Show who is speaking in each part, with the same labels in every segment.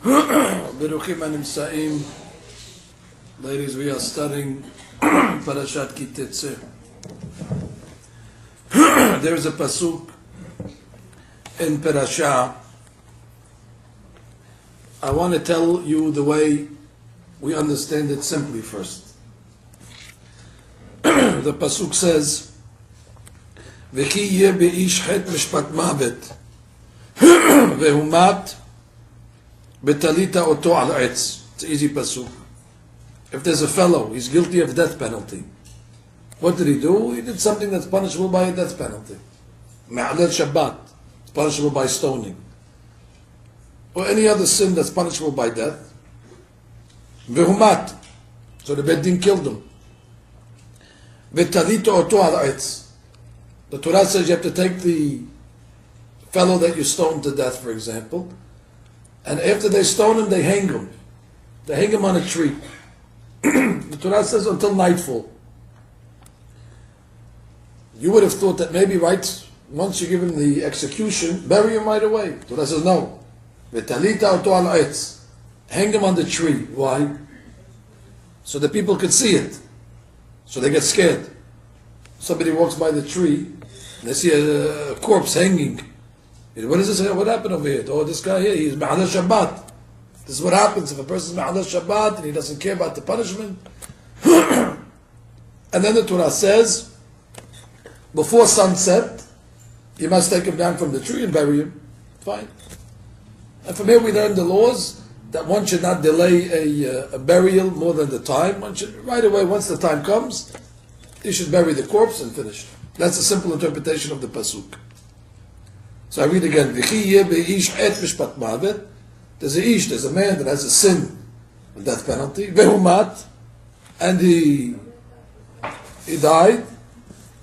Speaker 1: Beruchim Animsaim. Ladies, we are studying Parashat Ki Teseh. There is a pasuk in Parashah. I want to tell you the way we understand it simply first. The pasuk says, "V'ki yeh be'ish het mishpat mavet, vehumat betalita oto al etz." It's an easy pasuk. If there's a fellow, he's guilty of death penalty. What did he do? He did something that's punishable by a death penalty. Ma'alel Shabbat, it's punishable by stoning. Or any other sin that's punishable by death. Vehumat, so the Beit Din killed him. Vetalita oto al etz. The Torah says you have to take the fellow that you stoned to death, for example, and after they stone him, they hang him. They hang him on a tree. The Torah says until nightfall. You would have thought that maybe right once you give him the execution, bury him right away. The Torah says no. V'talita oto al etz. Hang him on the tree. Why? So the people could see it. So they get scared. Somebody walks by the tree, and they see a corpse hanging. What is this? What happened over here? Oh, this guy here, he's Ma'aleh Shabbat. This is what happens if a person is Ma'aleh Shabbat and he doesn't care about the punishment. And then the Torah says, before sunset, you must take him down from the tree and bury him. Fine. And from here we learn the laws that one should not delay a burial more than the time. One should, right away, once the time comes, you should bury the corpse and finish. That's a simple interpretation of the pasuk. So I read again. V'chi yeh be'ish et mishpat mavet. There's a man that has a sin, a death penalty. Vehumat, and he died.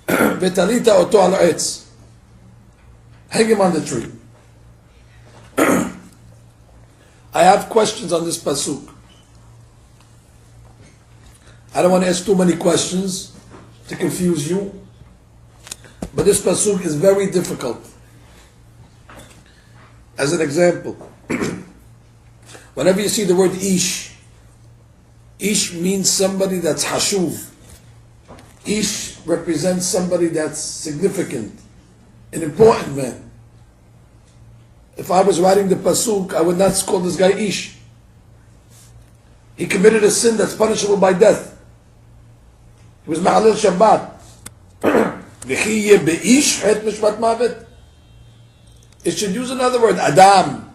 Speaker 1: V'talita oto al etz. Hang him on the tree. I have questions on this pasuk. I don't want to ask too many questions to confuse you, but this pasuk is very difficult. As an example, whenever you see the word ish, ish means somebody that's hashuv. Ish represents somebody that's significant, an important man. If I was writing the pasuk, I would not call this guy ish. He committed a sin that's punishable by death. He was Ma'alel Shabbat. V'chi yeh be'ish het mishpat mavet. It should use another word, Adam,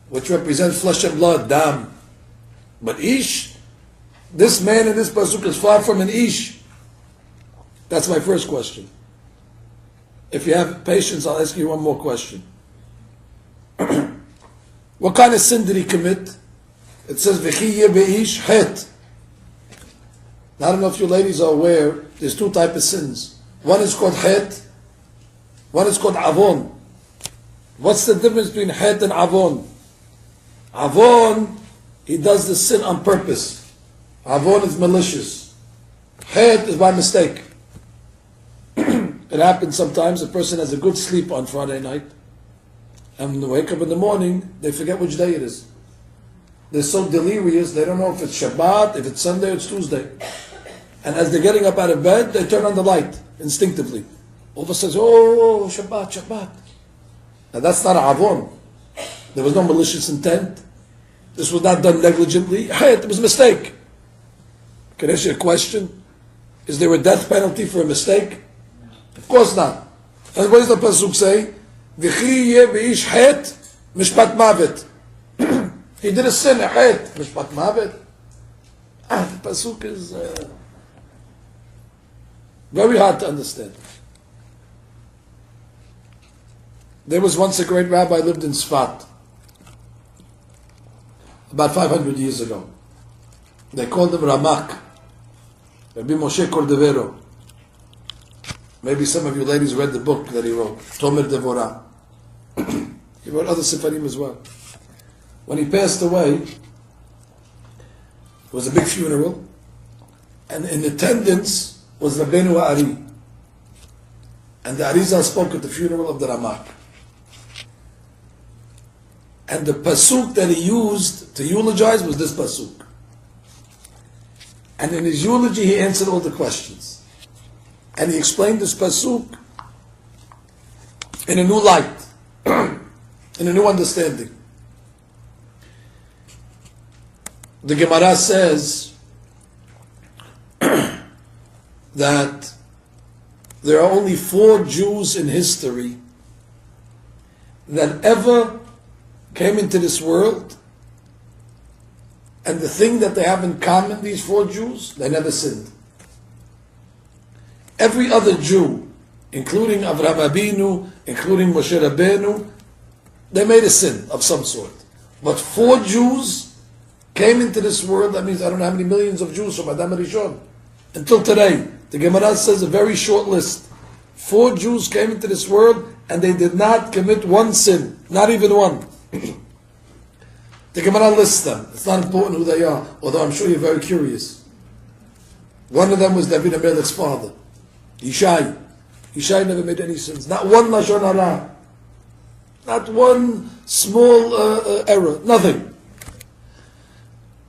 Speaker 1: which represents flesh and blood, Dam. But Ish, this man in this pasuk is far from an Ish. That's my first question. If you have patience, I'll ask you one more question. What kind of sin did he commit? It says, V'chi yeh be'ish het. I don't know if you ladies are aware, there's two types of sins. One is called het, one is called avon. What's the difference between het and avon? Avon, he does the sin on purpose. Avon is malicious. Het is by mistake. It happens sometimes, a person has a good sleep on Friday night, and when they wake up in the morning, they forget which day it is. They're so delirious, they don't know if it's Shabbat, if it's Sunday, or it's Tuesday. And as they're getting up out of bed, they turn on the light, instinctively. All of a sudden, oh, Shabbat, Shabbat. Now that's not avon. There was no malicious intent. This was not done negligently. It was a mistake. Can I ask you a question? Is there a death penalty for a mistake? Of course not. And what does the pasuk say? V'chi yeh be'ish het mishpat mavet. He did a sin, het mishpat mavet. The pasuk is very hard to understand. There was once a great rabbi lived in Sfat, about 500 years ago. They called him Ramak, Rabbi Moshe Cordovero. Maybe some of you ladies read the book that he wrote, Tomer Devorah. He wrote other Sefarim as well. When he passed away, it was a big funeral, and in attendance was Rabbeinu Ari. And the Arizal spoke at the funeral of the Ramak. And the pasuk that he used to eulogize was this pasuk. And in his eulogy, he answered all the questions. And he explained this pasuk in a new light, in a new understanding. The Gemara says that there are only 4 Jews in history that ever came into this world, and the thing that they have in common, these 4 Jews, they never sinned. Every other Jew, including Avraham Abinu, including Moshe Rabbeinu, they made a sin of some sort. But 4 Jews came into this world. That means I don't know how many millions of Jews from Adam Rishon until today. The Gemara says a very short list. 4 Jews came into this world and they did not commit one sin, not even one. The Gemara lists them. It's not important who they are, although I'm sure you're very curious. One of them was David HaMelech's father, Yishai. Yishai never made any sins. Not one Lashon Hara. Not one small error. Nothing.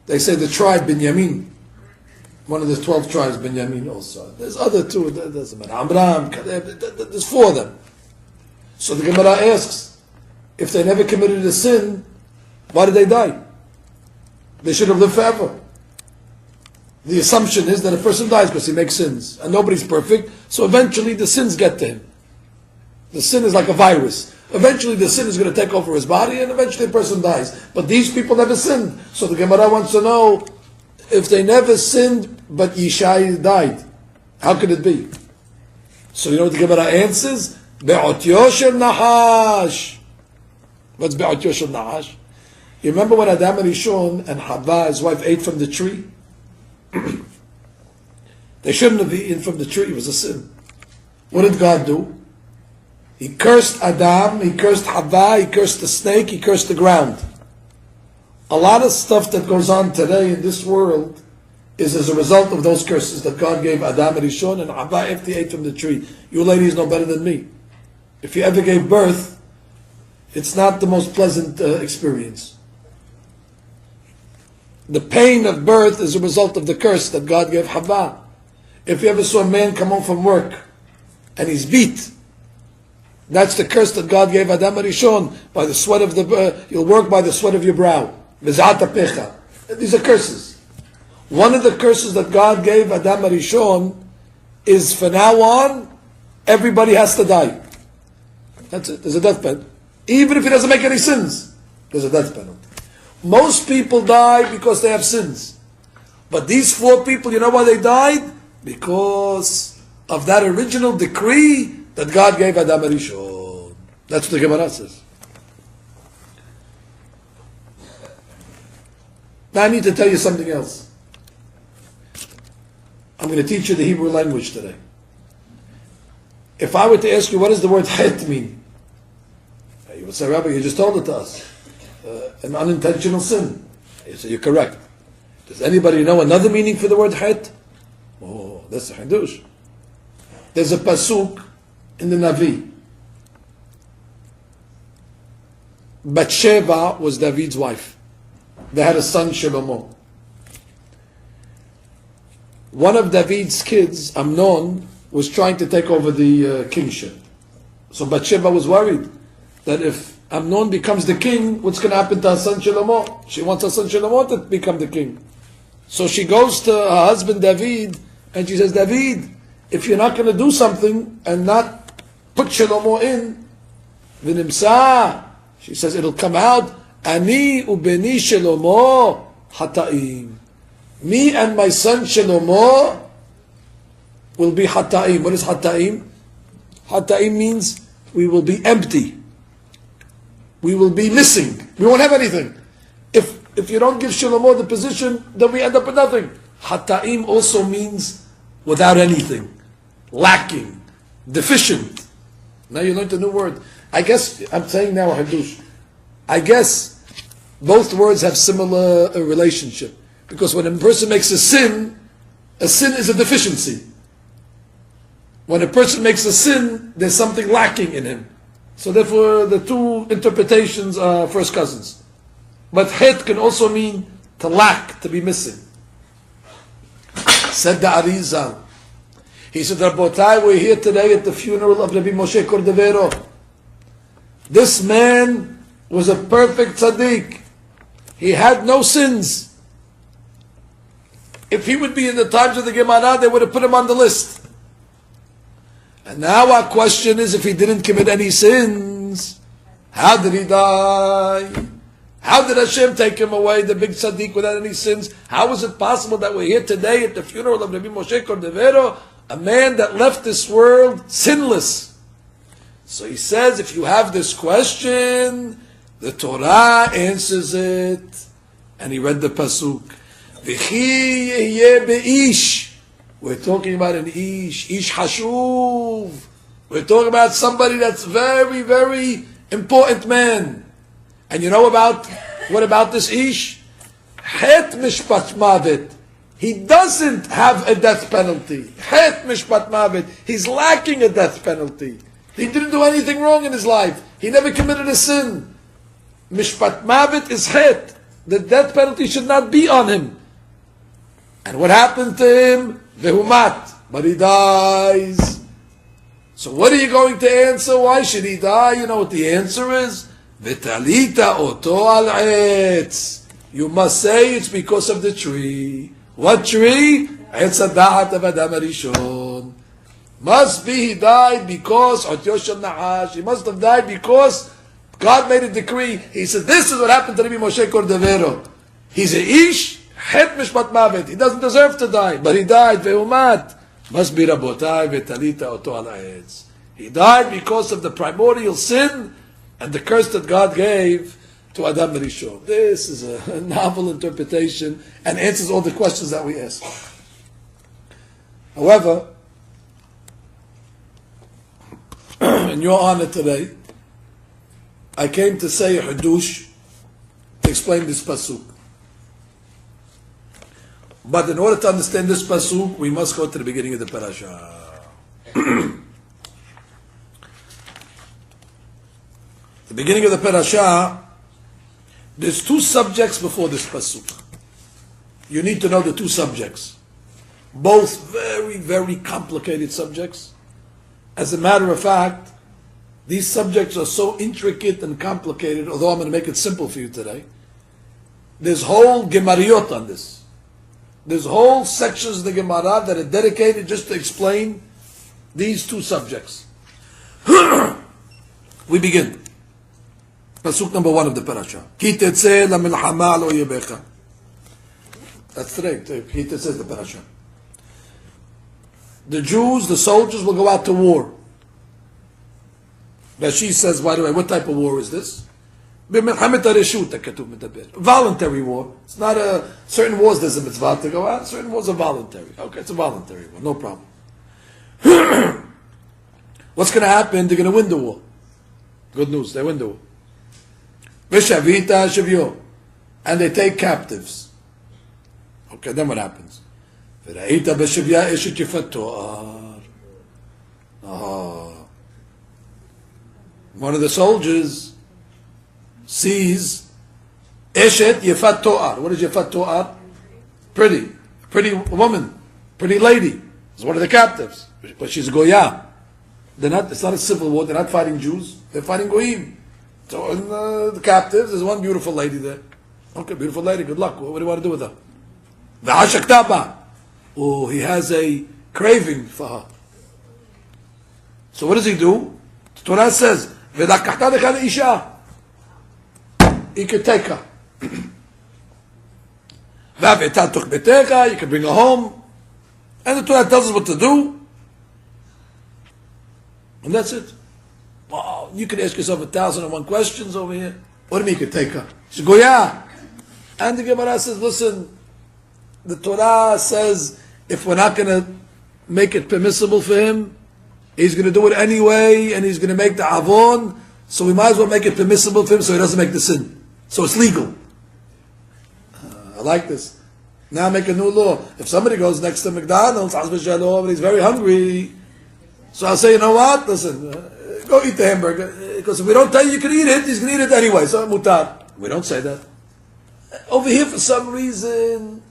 Speaker 1: They say the tribe Binyamin, one of the 12 tribes, Binyamin also. There's other 2, it doesn't matter. Amram, there's 4 of them. So the Gemara asks, if they never committed a sin, why did they die? They should have lived forever. The assumption is that a person dies because he makes sins, and nobody's perfect, so eventually the sins get to him. The sin is like a virus. Eventually the sin is going to take over his body, and eventually a person dies. But these people never sinned. So the Gemara wants to know, if they never sinned, but Yishai died, how could it be? So you know what the Gemara answers? Be'otyo shel nahash. What's be'otyo shel nahash? You remember when Adam Rishon and Hava, his wife, ate from the tree? They shouldn't have eaten from the tree. It was a sin. What did God do? He cursed Adam, he cursed Hava, he cursed the snake, he cursed the ground. A lot of stuff that goes on today in this world is as a result of those curses that God gave Adam Rishon and Hava after he ate from the tree. You ladies know better than me. If you ever gave birth, it's not the most pleasant experience. The pain of birth is a result of the curse that God gave Hava. If you ever saw a man come home from work and he's beat, that's the curse that God gave Adam Rishon. By the sweat of you'll work by the sweat of your brow. These are curses. One of the curses that God gave Adam Rishon is, from now on, everybody has to die. That's it. There's a death penalty. Even if he doesn't make any sins, there's a death penalty. Most people die because they have sins. But these 4 people, you know why they died? Because of that original decree that God gave Adam Rishon. That's what the Gemara says. Now I need to tell you something else. I'm going to teach you the Hebrew language today. If I were to ask you, what does the word het mean? You would say, Rabbi, you just told it to us. An unintentional sin. You say, you're correct. Does anybody know another meaning for the word het? Oh, that's a hadush. There's a pasuk in the Navi. Bathsheba was David's wife. They had a son, Shlomo. One of David's kids, Amnon, was trying to take over the kingship. So Bathsheba was worried that if Amnon becomes the king, what's going to happen to her son Shlomo? She wants her son Shlomo to become the king. So she goes to her husband David and she says, David, if you're not going to do something and not put Shlomo in, v'nimsa, she says it'll come out, ani ubeni Shlomo hata'im. Me and my son Shlomo will be hata'im. What is hata'im? Hata'im means we will be empty. We will be missing. We won't have anything. If you don't give Shlomo the position, then we end up with nothing. Hata'im also means without anything, lacking, deficient. Now you learned a new word. I guess, I'm saying now hadush. I guess both words have similar relationship. Because when a person makes a sin is a deficiency. When a person makes a sin, there's something lacking in him. So therefore, the two interpretations are first cousins. But het can also mean to lack, to be missing. Said the Arizal. He said, Rabbotai, we're here today at the funeral of Rabbi Moshe Cordovero. This man was a perfect tzaddik. He had no sins. If he would be in the times of the Gemara, they would have put him on the list. And now our question is, if he didn't commit any sins, how did he die? How did Hashem take him away, the big tzaddik, without any sins? How is it possible that we're here today at the funeral of Rabbi Moshe Cordovero, a man that left this world sinless? So he says, if you have this question, the Torah answers it. And he read the pasuk. V'chi yehyeh be'ish. We're talking about an ish hashuv. We're talking about somebody that's very, very important man. And you know what about this ish? Het mishpat mavet. He doesn't have a death penalty. Het mishpat mavet. He's lacking a death penalty. He didn't do anything wrong in his life. He never committed a sin. Mishpat mavet is het. The death penalty should not be on him. And what happened to him? Vehumat. But he dies. So what are you going to answer? Why should he die? You know what the answer is? V'talita oto al etz. You must say it's because of the tree. What tree? Etz hadaat av adam harishon. Must be he died because he must have died because God made a decree. He said, this is what happened to Rabbi Moshe Cordovero. He's a ish, het mishpat mavet. He doesn't deserve to die, but he died. Ve'umat. Must be Rabotai ve'talita oto al ha'etz. He died because of the primordial sin and the curse that God gave to Adam Rishon. This is a novel interpretation and answers all the questions that we ask. However, in your honor today, I came to say a hadush to explain this pasuk. But in order to understand this pasuk, we must go to the beginning of the parasha. The beginning of the parasha, there's two subjects before this pasuk. You need to know the two subjects. Both very, very complicated subjects. As a matter of fact, these subjects are so intricate and complicated, although I'm going to make it simple for you today. There's whole Gemariyot on this. There's whole sections of the Gemara that are dedicated just to explain these two subjects. We begin. Pasuk number 1 of the parasha. Ki tetzeh lamilchama al oyebecha. That's today. Ki tetzeh the parasha. The Jews, the soldiers, will go out to war. Rashi says, by the way, what type of war is this? Voluntary war. It's not a certain wars there's a mitzvah to go out. Certain wars are voluntary. Okay, it's a voluntary war, no problem. What's going to happen? They're going to win the war. Good news, they win the war. And they take captives. Okay, then what happens? One of the soldiers sees Eshet Yefat To'ar. What is Yefat To'ar? Pretty woman, pretty lady. It's one of the captives, but she's Goya. It's not a civil war. They're not fighting Jews. They're fighting Goyim. So in the captives, there's one beautiful lady there. Okay, beautiful lady. Good luck. What do you want to do with her? V'ashaktaba. Oh, he has a craving for her. So what does he do? The Torah says, "V'lakachta lecha isha." He could take her. V'avetat tuchbetecha. You can bring her home, and the Torah tells us what to do, and that's it. Wow, you could ask yourself 1,001 questions over here. What do you mean you could take her? She go, yeah. And the Gemara says, listen, the Torah says if we're not going to make it permissible for him, he's going to do it anyway, and he's going to make the avon, so we might as well make it permissible for him so he doesn't make the sin. So it's legal. I like this. Now make a new law. If somebody goes next to McDonald's, and he's very hungry, so I'll say, you know what? Listen, go eat the hamburger. Because if we don't tell you can eat it, he's going to eat it anyway. So mutar. We don't say that. Over here, for some reason,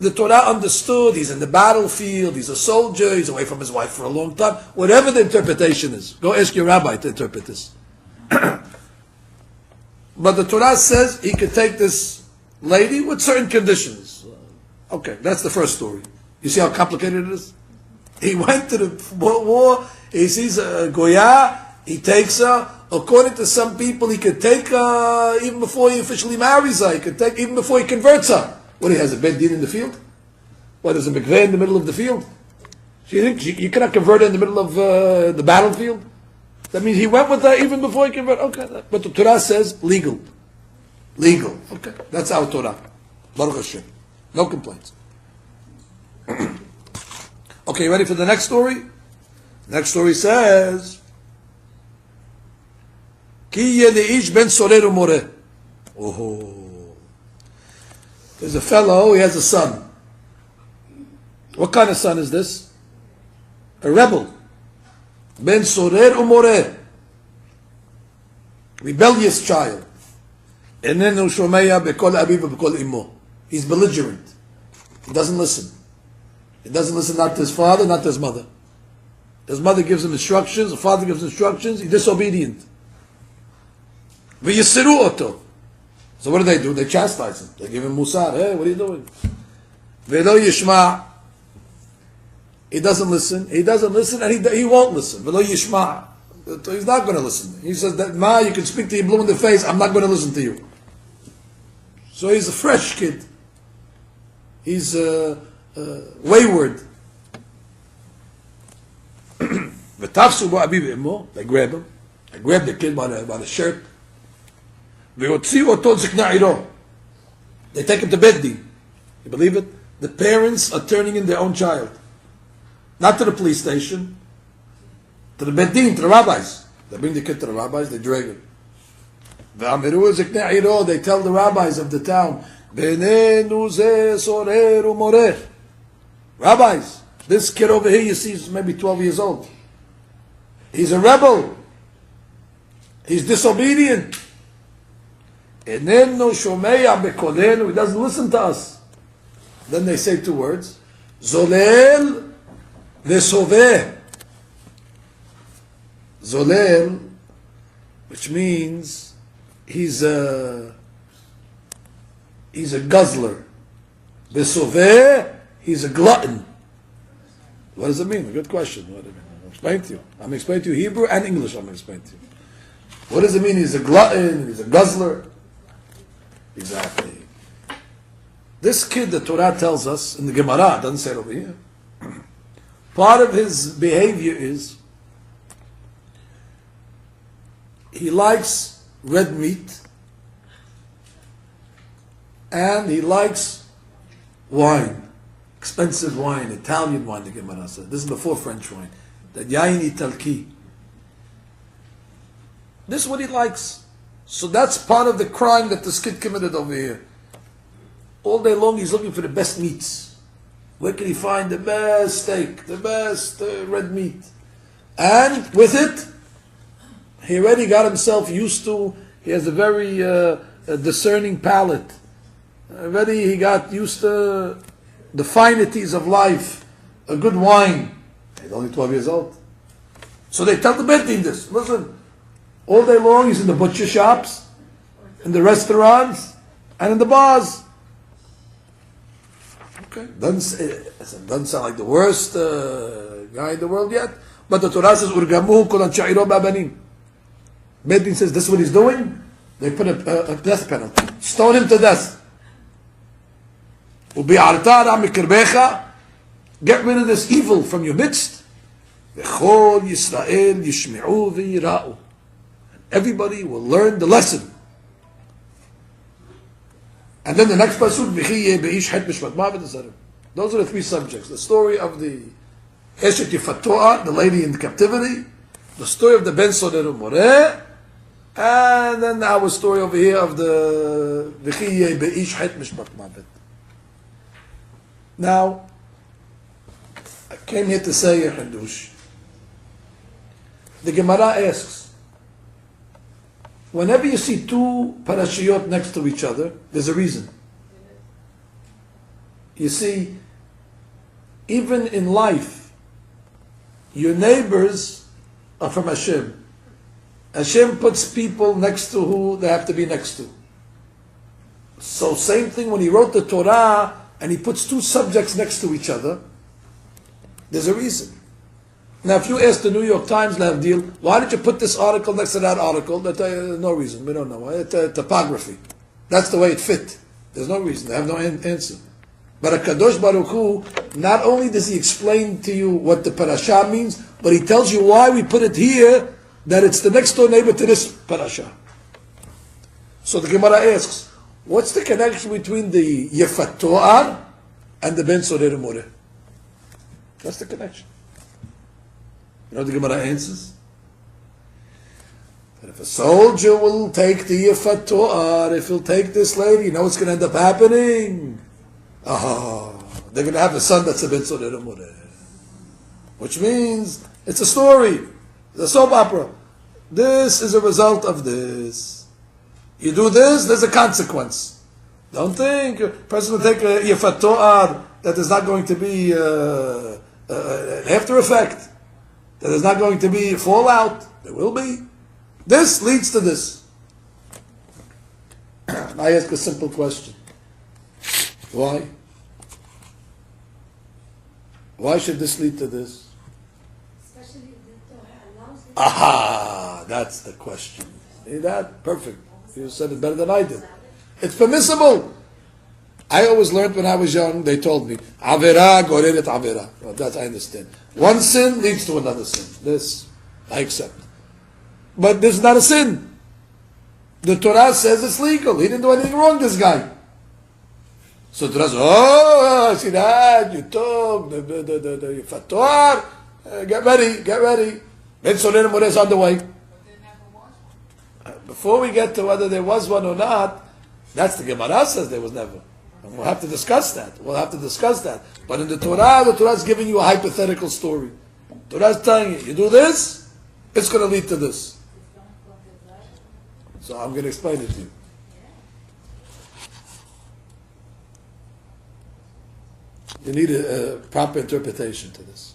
Speaker 1: the Torah understood he's in the battlefield, he's a soldier, he's away from his wife for a long time. Whatever the interpretation is, go ask your rabbi to interpret this. But the Torah says he could take this lady with certain conditions. Okay, that's the first story. You see how complicated it is? He went to the war, he sees a Goya, he takes her. According to some people, he could take her even before he officially marries her. He could take even before he converts her. What, he has a bed din in the field? What, there's a mikveh in the middle of the field? So you think you cannot convert her in the middle of the battlefield? That means he went with her even before he converted. Okay, but the Torah says legal. Legal. Okay, that's our Torah. Baruch Hashem. No complaints. Okay, ready for the next story? Next story says, Ki yeleish ben sorer umoreh. Oh, there's a fellow, he has a son. What kind of son is this? A rebel. Ben sorer umoreh. Rebellious child. Enenu shomeya bekol aviv bekol imo. He's belligerent. He doesn't listen. He doesn't listen not to his father, not to his mother. His mother gives him instructions, the father gives instructions, he's disobedient. V'yisiru oto. So what do? They chastise him. They give him musar. Hey, what are you doing? V'lo yishma. He doesn't listen. He doesn't listen, and he won't listen. V'lo yishma. He's not going to listen. He says that, Ma, you can speak to your blue in the face, I'm not going to listen to you. So he's a fresh kid. He's wayward. They grab him. They grab the kid by the shirt. They take him to bed. You believe it? The parents are turning in their own child. Not to the police station. To the beddin, to the rabbis. They bring the kid to the rabbis, they drag him. They tell the rabbis of the town, Rabbis, this kid over here you see is maybe 12 years old. He's a rebel. He's disobedient. He doesn't listen to us. Then they say two words. Zolel vesoveh. Zolel, which means he's a guzzler. Vesoveh, he's a glutton. What does it mean? A good question. What does it mean? I'll explain to you. I'm explaining to you Hebrew and English. I'm going to explain to you. What does it mean? He's a glutton. He's a guzzler. Exactly. This kid, the Torah tells us in the Gemara, doesn't say it over here. Part of his behavior is he likes red meat and he likes wine. Expensive wine, Italian wine, the Gemara said. This is before French wine. That yain italki. This is what he likes. So that's part of the crime that this kid committed over here. All day long he's looking for the best meats. Where can he find the best steak, the best red meat? And with it, he already got himself used to, he has a very discerning palate. Already he got used to the finities of life, a good wine. He's only 12 years old. So they tell the Beddin this. Listen, all day long he's in the butcher shops, in the restaurants, and in the bars. Okay, doesn't sound like the worst guy in the world yet. But the Torah says, Urgamuhu kol ansha'iro ba'banim. Beddin says, this is what he's doing. They put a death penalty. Stone him to death. Get rid of this evil from your midst. Everybody will learn the lesson. And then the next pasuk, those are the three subjects. The story of the Eshet Yifatoa, the lady in captivity, the story of the Ben Sorer Umoreh, and then our story over here of the V'chiyeh Be'ish Het Mishpat Mavet. Now, I came here to say a Hadush. The Gemara asks, Whenever you see two parashiyot next to each other, there's a reason. You see, even in life, your neighbors are from Hashem. Hashem puts people next to who they have to be next to. So same thing when he wrote the Torah and he puts two subjects next to each other, there's a reason. Now if you ask the New York Times, deal, why did you put this article next to that article? They tell you, no reason, we don't know. It's topography. That's the way it fit. There's no reason, they have no answer. But HaKadosh Baruch Hu, not only does he explain to you what the parasha means, but he tells you why we put it here, that it's the next door neighbor to this parasha. So the Gemara asks, what's the connection between the Yefat To'ar and the Ben Sorer More? That's the connection. You know what the Gemara answers? That if a soldier will take the Yefat To'ar, if he'll take this lady, you know what's going to end up happening? They're going to have a son that's a Ben Sorer More. Which means, it's a story. It's a soap opera. This is a result of this. You do this, there's a consequence. Don't think a person will take a Yefat To'ar that there's not going to be an after effect. That there's not going to be fallout. There will be. This leads to this. I ask a simple question. Why? Why should this lead to this?
Speaker 2: Especially if the Torah allows it.
Speaker 1: Aha! That's the question. See that? Perfect. You said it better than I did. It's permissible. I always learned when I was young, they told me, Avera goreret Avera. Well, that I understand. One sin leads to another sin. This, I accept. But this is not a sin. The Torah says it's legal. He didn't do anything wrong, this guy. So Torah says, oh, see that, you took the fatwa. Get ready. Ben Sorer More is on the way. Before we get to whether there was one or not, that's the Gemara says there was never. And we'll have to discuss that. But in the Torah is giving you a hypothetical story. The Torah is telling you, you do this, it's going to lead to this. So I'm going to explain it to you. You need a proper interpretation to this.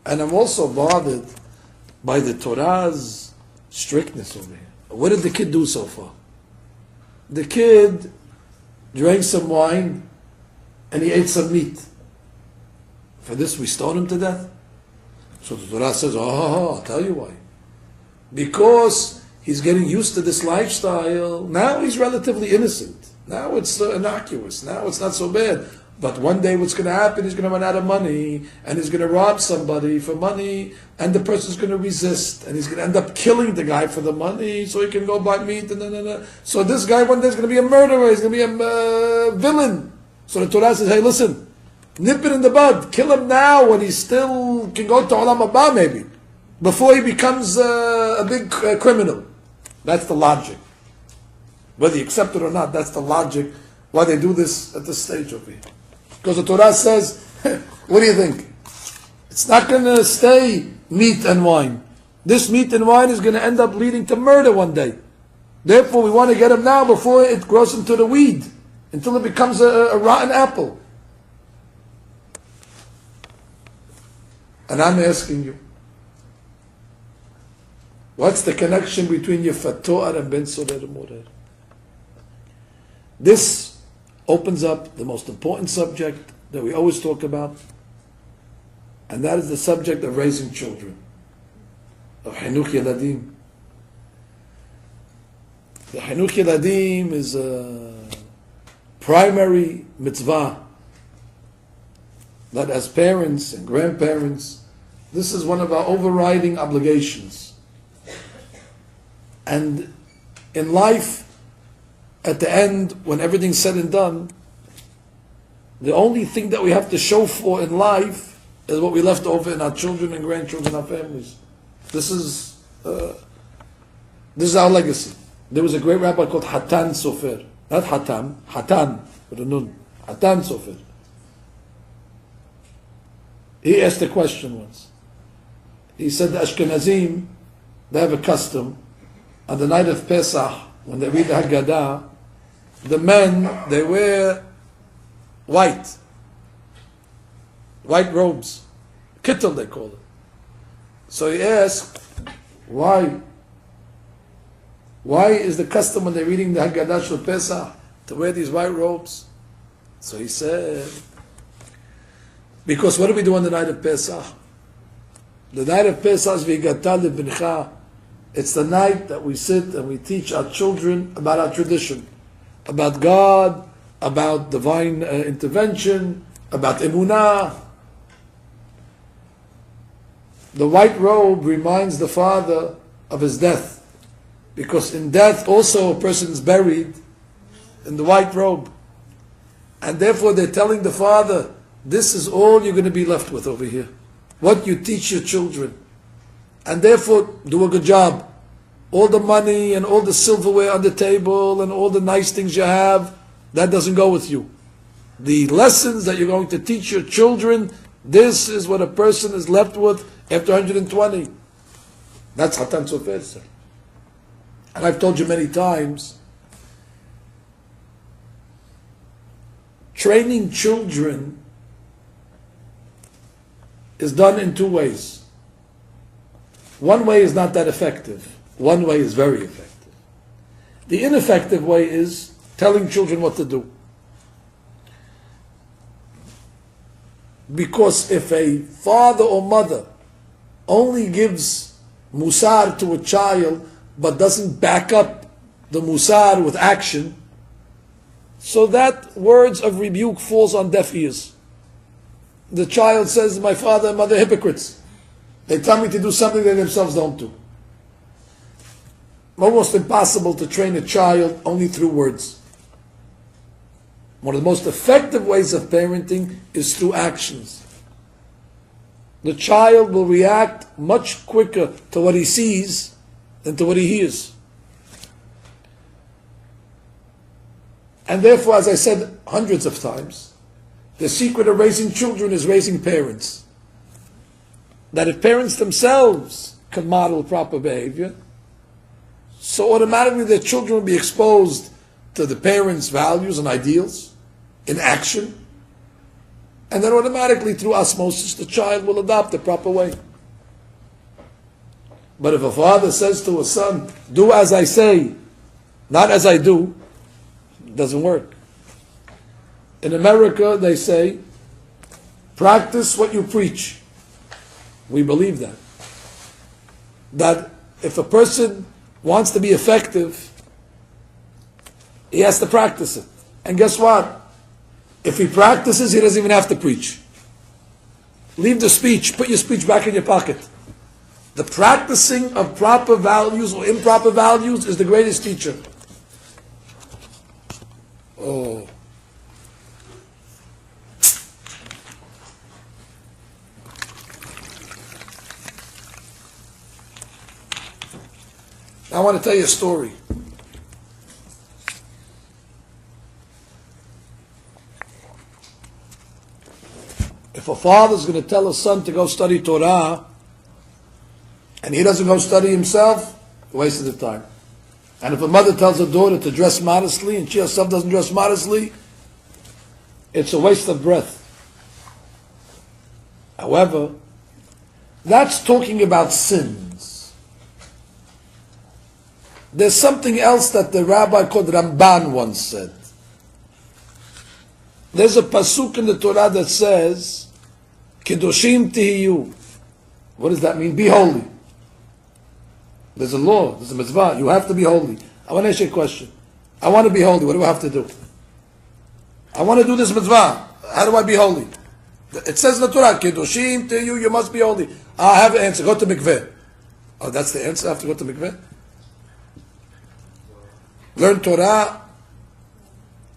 Speaker 1: And I'm also bothered by the Torah's strictness over here. What did the kid do so far? The kid drank some wine and he ate some meat. For this we stone him to death? So the Torah says, I'll tell you why. Because he's getting used to this lifestyle. Now he's relatively innocent. Now it's innocuous. Now it's not so bad. But one day what's going to happen, he's going to run out of money, and he's going to rob somebody for money, and the person's going to resist, and he's going to end up killing the guy for the money, so he can go buy meat, and. So this guy one day is going to be a murderer, he's going to be a villain. So the Torah says, hey, listen, nip it in the bud, kill him now when he still can go to Olam Haba maybe, before he becomes a big criminal. That's the logic. Whether you accept it or not, that's the logic why they do this at this stage over here. Because the Torah says, what do you think? It's not going to stay meat and wine. This meat and wine is going to end up leading to murder one day. Therefore, we want to get him now before it grows into the weed, until it becomes a rotten apple. And I'm asking you, what's the connection between Yefat To'ar and Ben Sorer More? This opens up the most important subject that we always talk about, and that is the subject of raising children, of Hinuch Yeladim. The Hinuch Yeladim is a primary mitzvah that as parents and grandparents, this is one of our overriding obligations. And in life, at the end, when everything's said and done, the only thing that we have to show for in life is what we left over in our children and grandchildren, our families. This is our legacy. There was a great rabbi called Hatan Sofer. Not Hatam, Hatan, with a nun. Hatan Sofer. He asked a question once. He said the Ashkenazim, they have a custom on the night of Pesach, when they read the Haggadah, the men, they wear white robes, kittel they call it. So he asked, why? Why is the custom when they're reading the Haggadah Shel Pesach to wear these white robes? So he said, because what do we do on the night of Pesach? The night of Pesach is V'yigatal Lebnecha. It's the night that we sit and we teach our children about our tradition, about God, about divine intervention, about emunah. The white robe reminds the father of his death, because in death also a person is buried in the white robe. And therefore they're telling the father, this is all you're going to be left with over here. What you teach your children. And therefore, do a good job. All the money and all the silverware on the table and all the nice things you have, that doesn't go with you. The lessons that you're going to teach your children, this is what a person is left with after 120. That's Hatan Sofer. And I've told you many times, training children is done in two ways. One way is not that effective. One way is very effective. The ineffective way is telling children what to do. Because if a father or mother only gives musar to a child but doesn't back up the musar with action, so that words of rebuke falls on deaf ears. The child says, my father and mother are hypocrites. They tell me to do something they themselves don't do. Almost impossible to train a child only through words. One of the most effective ways of parenting is through actions. The child will react much quicker to what he sees than to what he hears. And therefore, as I said hundreds of times, the secret of raising children is raising parents. That if parents themselves can model proper behavior, so automatically their children will be exposed to the parents' values and ideals in action, and then automatically through osmosis the child will adopt the proper way. But if a father says to a son, do as I say, not as I do, it doesn't work. In America, they say, practice what you preach. We believe that. That if a person wants to be effective, he has to practice it. And guess what? If he practices, he doesn't even have to preach. Leave the speech, put your speech back in your pocket. The practicing of proper values or improper values is the greatest teacher. Oh. I want to tell you a story. If a father is going to tell his son to go study Torah, and he doesn't go study himself, a waste of the time. And if a mother tells her daughter to dress modestly, and she herself doesn't dress modestly, it's a waste of breath. However, that's talking about sins. There's something else that the rabbi called Ramban once said. There's a pasuk in the Torah that says, Kedoshim tihiyu. What does that mean? Be holy. There's a law, there's a mitzvah. You have to be holy. I want to ask you a question. I want to be holy. What do I have to do? I want to do this mitzvah. How do I be holy? It says in the Torah, Kedoshim tihiyu, you must be holy. I have an answer. Go to mikveh. Oh, that's the answer? I have to go to mikveh? Learn Torah,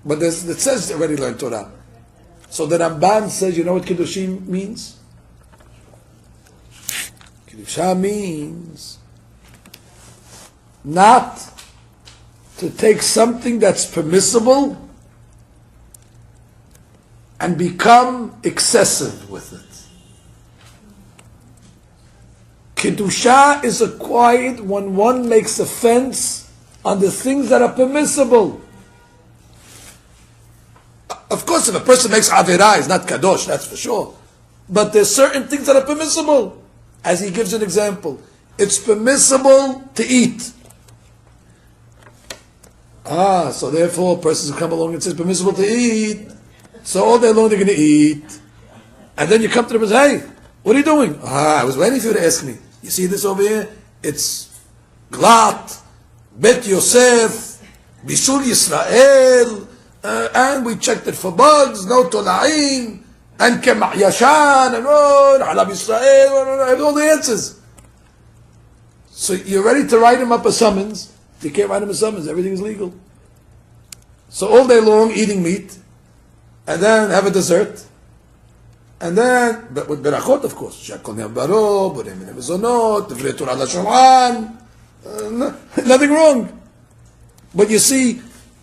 Speaker 1: but it says already learn Torah. So the Ramban says, you know what Kiddushim means? Kiddushah means not to take something that's permissible and become excessive with it. Kedusha is acquired when one makes a fence on the things that are permissible. Of course, if a person makes Avirah, he's not Kadosh, that's for sure. But there's certain things that are permissible. As he gives an example, it's permissible to eat. So therefore, a person come along and says permissible to eat. So all day long they're going to eat. And then you come to them and say, hey, what are you doing? I was waiting for you to ask me. You see this over here? It's Glat, Bet Yosef, Bishul Yisrael, and we checked it for bugs, no tola'in, and Kemah Yashan, and Halab Yisrael, and all the answers. So you're ready to write him up a summons. You can't write him a summons, everything is legal. So all day long eating meat, and then have a dessert, and then, but with berachot of course, shakol ne'abaro, borei min mezonot, divrei Torah l'shulchan, nothing wrong. But you see,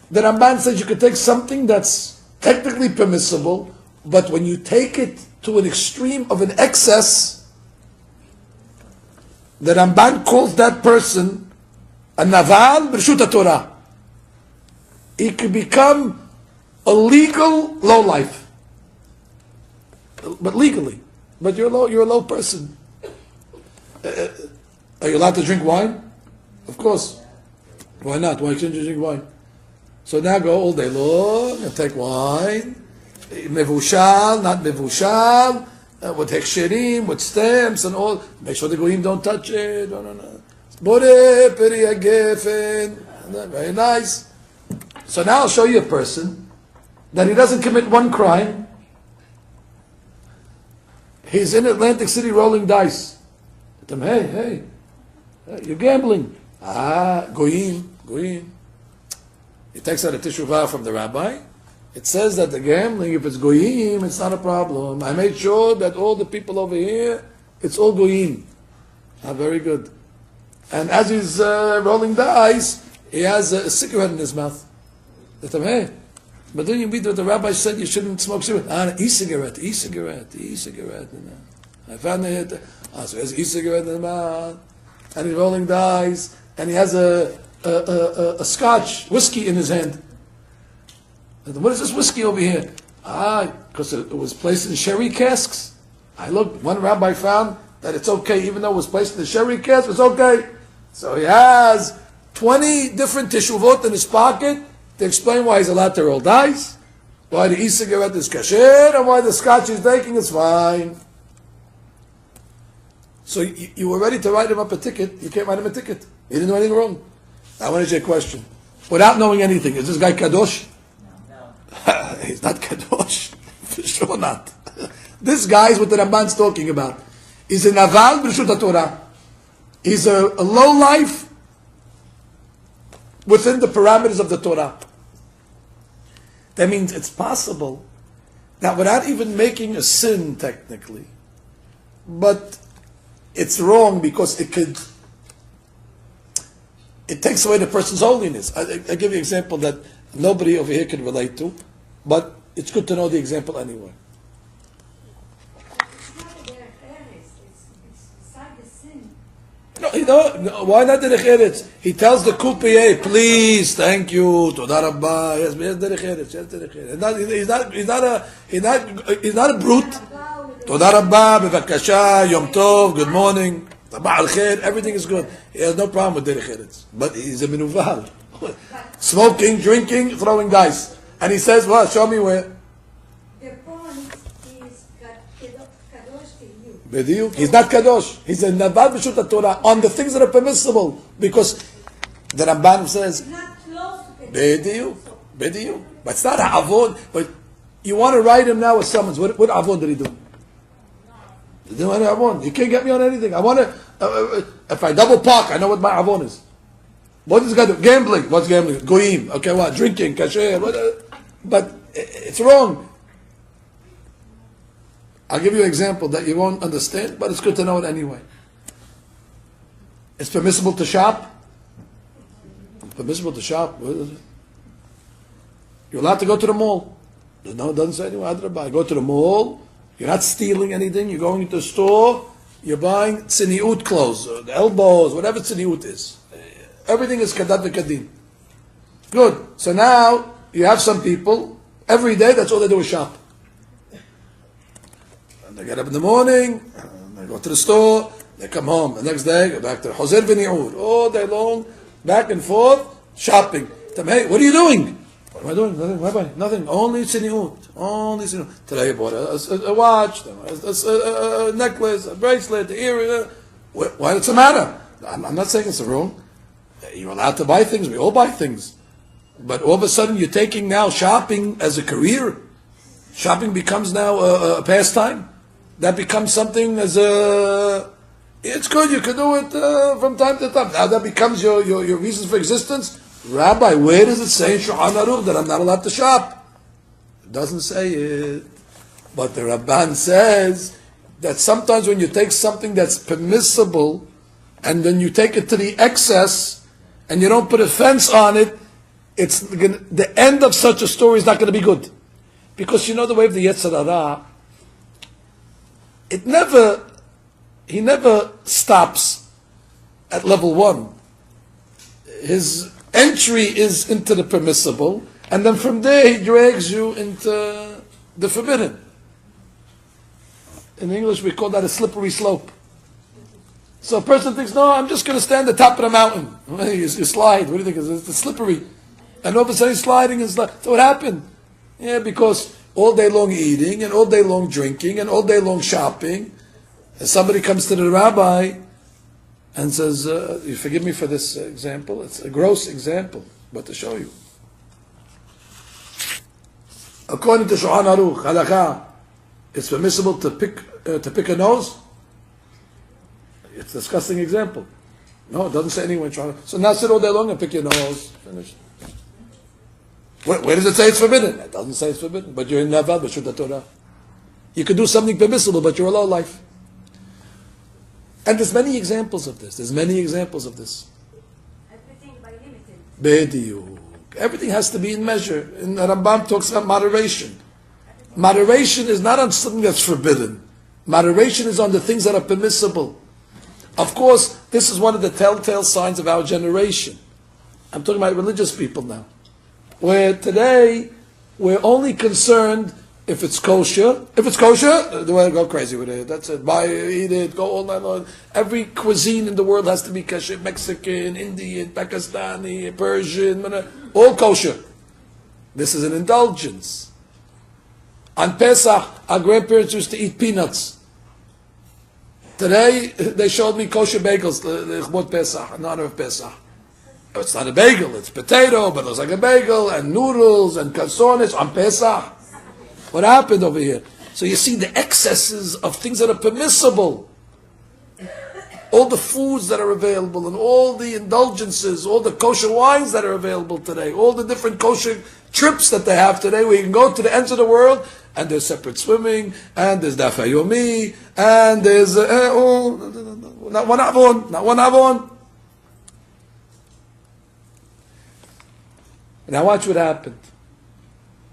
Speaker 1: the Ramban says you could take something that's technically permissible, but when you take it to an extreme of an excess, the Ramban calls that person a naval b'reshut Torah. He could become a legal lowlife, but legally. But you're a low person. Are you allowed to drink wine? Of course. Why not? Why can't you drink wine? So now go all day long and take wine, mevushal, not mevushal, with heksherim, with stamps and all. Make sure the goyim don't touch it. No. Bore peri gefen. Very nice. So now I'll show you a person that he doesn't commit one crime. He's in Atlantic City rolling dice. Tell him, hey, you're gambling. Goyim. He takes out a teshuvah from the rabbi. It says that the gambling, if it's goyim, it's not a problem. I made sure that all the people over here, it's all goyim. Very good. And as he's rolling dice, he has a cigarette in his mouth. They tell him, hey, but then you read what the rabbi said you shouldn't smoke cigarette. E-cigarette. I found it. So he has e-cigarette in his mouth, and he's rolling dice, and he has a scotch whiskey in his hand. And what is this whiskey over here? Because it was placed in sherry casks. I looked, one rabbi found that it's okay, even though it was placed in the sherry cask, it's okay. So he has 20 different teshuvot in his pocket to explain why he's allowed to roll dice, why the e-cigarette is kasher, and why the scotch he's taking is fine. So you were ready to write him up a ticket, you can't write him a ticket. He didn't do anything wrong. I want to ask you a question. Without knowing anything, is this guy kadosh? No. He's not kadosh. For sure not. This guy is what the Ramban's talking about. He's a naval b'reshut Torah. He's a low life within the parameters of the Torah. That means it's possible that without even making a sin technically, but it's wrong because it takes away the person's holiness. I give you an example that nobody over here can relate to, but it's good to know the example anyway.
Speaker 2: It's not a derech eretz. It's beside the sin.
Speaker 1: No, why not derech eretz? He tells the coupier, please, thank you, toda rabba. Yes, derech eretz. Yes, derech eretz. He's not a brute. Toda rabba, bevakasha, yom tov, good morning. Everything is good. He has no problem with derech eretz. But he's a menuval. Smoking, drinking, throwing dice. And he says, well, show me where.
Speaker 2: The point is kadosh to you.
Speaker 1: Bediuk. He's not kadosh. He's a naval b'shut Torah on the things that are permissible. Because the Ramban says,
Speaker 2: It's not close to kadosh.
Speaker 1: Bediuk. But it's not a avon. But you want to write him now a summons. What avon did he do? He didn't want avon. You can't get me on anything. I want to, if I double park, I know what my avon is. What is this guy do? Gambling. What's gambling? Goyim. Okay, what? Drinking, kasher. But it's wrong. I'll give you an example that you won't understand, but it's good to know it anyway. It's permissible to shop. Permissible to shop. What is it? You're allowed to go to the mall. No, it doesn't say anywhere. Go to the mall. You're not stealing anything. You're going into the store. You're buying tziniut clothes, the elbows, whatever tziniut is. Everything is kadat v'kadin. Good. So now you have some people, every day that's all they do is shop. And they get up in the morning, they go to the store, they come home. The next day, go back to the Hoser v'ni'ur. All day long, back and forth, shopping. Tell me, hey, what are you doing? What am I doing? Nothing, Rabbi. Nothing. Only tziniut. Only tziniut. Today I bought a watch, a necklace, a bracelet, an earring. What's the matter? I'm not saying it's wrong. You're allowed to buy things. We all buy things. But all of a sudden you're taking now shopping as a career. Shopping becomes now a pastime. That becomes something as a... It's good, you can do it from time to time. Now that becomes your reasons for existence. Rabbi, where does it say in Shulchan Aruch that I'm not allowed to shop? It doesn't say it. But the Rabban says that sometimes when you take something that's permissible and then you take it to the excess and you don't put a fence on it, the end of such a story is not going to be good. Because you know the way of the Yetzer Hara, he never stops at level 1. His entry is into the permissible, and then from there he drags you into the forbidden. In English we call that a slippery slope. So a person thinks, no, I'm just going to stand at the top of the mountain. You slide, what do you think? It's slippery. And all of a sudden he's sliding and sliding. So what happened? Yeah, because all day long eating, and all day long drinking, and all day long shopping, and somebody comes to the rabbi and says, you forgive me for this example, it's a gross example, but to show you. According to Shulchan Aruch, halakha, it's permissible to pick a nose. It's a disgusting example. No, it doesn't say anywhere in Shulchan Aruch. So now sit all day long and pick your nose. Finish. Where does it say it's forbidden? It doesn't say it's forbidden, but you're in Navad B'Shut Torah. You can do something permissible, but you're a low life. And there's many examples of this.
Speaker 2: Everything by limited.
Speaker 1: Bediuk. Everything has to be in measure. And the Rambam talks about moderation. Moderation is not on something that's forbidden. Moderation is on the things that are permissible. Of course, this is one of the telltale signs of our generation. I'm talking about religious people now. Where today, we're only concerned if it's kosher. If it's kosher, the way to go crazy with it. That's it. Buy it, eat it, go all night long. Every cuisine in the world has to be kosher. Mexican, Indian, Pakistani, Persian, all kosher. This is an indulgence. On Pesach, our grandparents used to eat peanuts. Today, they showed me kosher bagels, L'chbot Pesach, in honor of Pesach. It's not a bagel, it's potato, but it looks like a bagel, and noodles, and calzones on Pesach. What happened over here? So you see the excesses of things that are permissible. All the foods that are available, and all the indulgences, all the kosher wines that are available today, all the different kosher trips that they have today, where you can go to the ends of the world, and there's separate swimming, and there's Daf Yomi, and there's, not one avon. Now watch what happened.